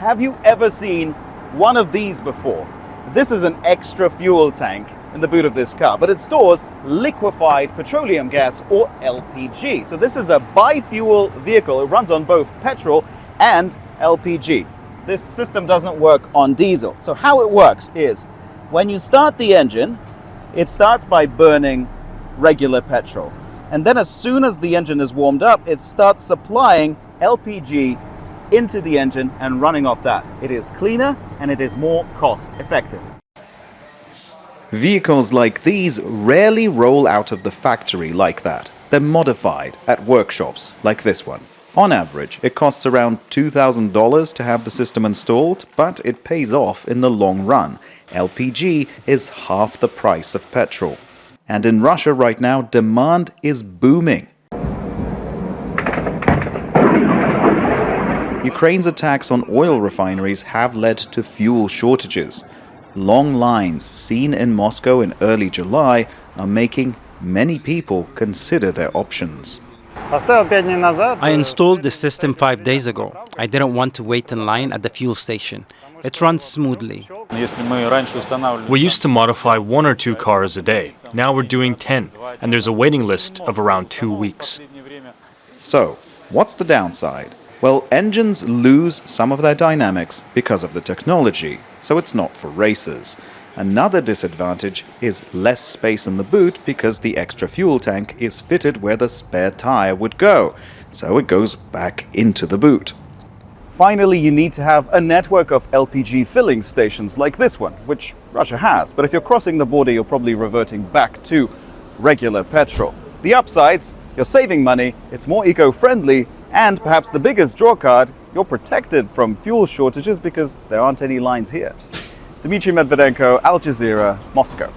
Have you ever seen one of these before? This is an extra fuel tank in the boot of this car, but it stores liquefied petroleum gas, or LPG. So this is a bi-fuel vehicle. It runs on both petrol and LPG. This system doesn't work on diesel. So how it works is, when you start the engine, it starts by burning regular petrol. And then as soon as the engine is warmed up, it starts supplying LPG into the engine and running off that. It is cleaner and it is more cost effective. Vehicles like these rarely roll out of the factory like that. They're modified at workshops like this one. On average, it costs around $2,000 to have the system installed, but it pays off in the long run. LPG is half the price of petrol. And in Russia right now, demand is booming. Ukraine's attacks on oil refineries have led to fuel shortages. Long lines seen in Moscow in early July are making many people consider their options. I installed the system 5 days ago. I didn't want to wait in line at the fuel station. It runs smoothly. We used to modify 1 or 2 cars a day. Now we're doing 10, and there's a waiting list of around 2 weeks. So, what's the downside? Well, engines lose some of their dynamics because of the technology, so it's not for racers. Another disadvantage is less space in the boot because the extra fuel tank is fitted where the spare tire would go, so it goes back into the boot. Finally, you need to have a network of LPG filling stations like this one, which Russia has. But if you're crossing the border, you're probably reverting back to regular petrol. The upsides: you're saving money, it's more eco-friendly, and perhaps the biggest drawcard, you're protected from fuel shortages because there aren't any lines here. Dmitry Medvedenko, Al Jazeera, Moscow.